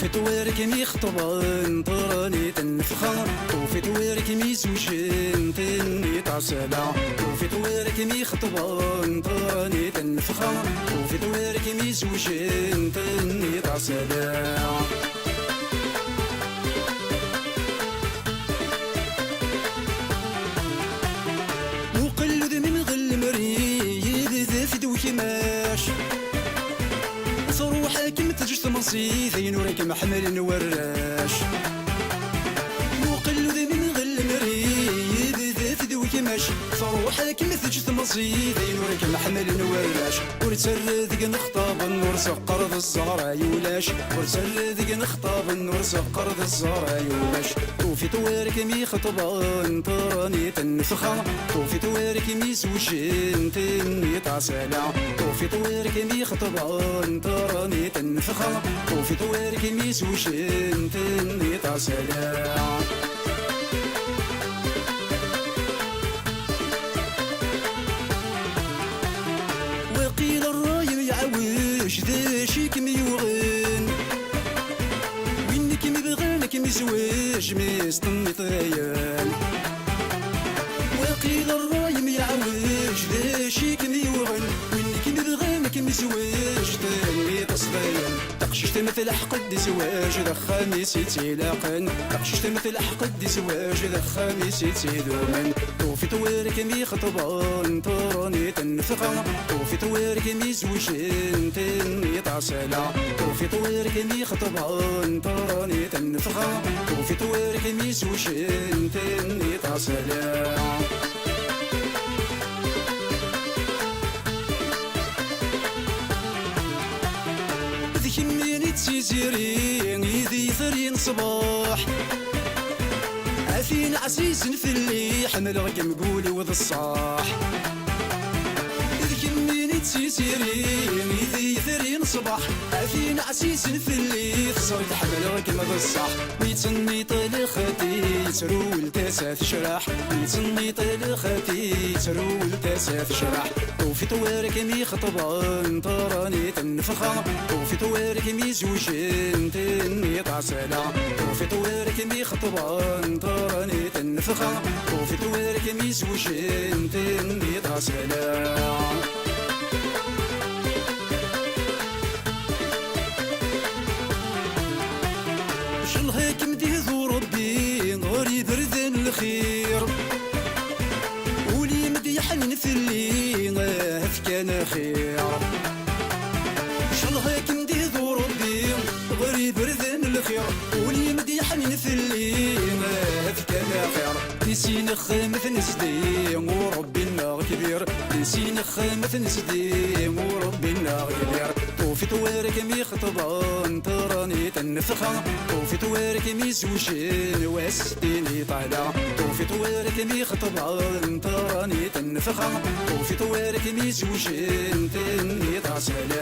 وفي طويرك ميخطبان طراني تنفخا وفي طويرك ميسوشن تني تعسلا وفي طويرك ميخطبان طراني تنفخا وفي طويرك ميسوشن تني تعسلا وقلد من غل مريد ذا فدوك ماش صروحك متجشت مصيث ينورك محمل وراش وقلد من غل مريد ذا فدوك ماش صروحك متجشت مصيث ينورك محمل وراش ورتسردك نخطاب النور سقر ذا الزهرة يولاش ورتسردك نخطاب النور سقر ذا الزهرة يولاش وفي طوارك ميخطبان طراني تنفخا وفي طوارك ميسوشن تني تعسلا وفي طوارك ميخطبان طراني تنفخا وفي طوارك ميسوشن تني تعسلا وقيل الرايم يعوج ذا شيك ميوغن وينك مبغانك مزواج مستني طيال وقيل الرايم يعوج ذا شيك ميوغن وينك مبغانك مزواج تاني تصغير تقششت مثل حقد زواج ذا خميس يتلاقن تقششت مثل حقد زواج ذا خميس يتدومن وفي طوارك ميخطبان طراني تنفخا وفي طوارك ميزوجن تني تعسلا وفي طوارك ميخطبان طراني تنفخا وفي طوارك ميزوجن تني تعسلا ذكميني تسيزيرين يذي ثرين صباح عفين عسيس في اللي حمل رقم قولي وذ الصاح ذكميني تسيزيرين يذي ثرين صباح عفين عسيس في اللي خسرت حمل رقم وذ الصاح ويتني طيل خاتي ترول تاسات شراح ويتني طيل خاتي ترول تاسات شراح وفي طوارك ميخطبان طراني تنفخا وفي طوارك ميزوجن تني تعسلا وفي طوارك ميخطبان طراني تنفخا وفي طوارك ميزوجن تني تعسلا شلهاك مديذو ربي غريب رذن الخير ولي مديحن في اللي غاف كان خير شلهاك مديذو ربي غريب رذن الخير ولي مديحن في اللي غاف كان خير نسين خامث نسدي وربنا كبير نسين خامث نسدي وربنا كبير وفي طوارك ميخطبان طراني تنفخا وفي طوارك ميزوجن واسديني طالا وفي طوارك ميخطبان طراني تنفخا وفي طوارك ميزوجن تني تعسلا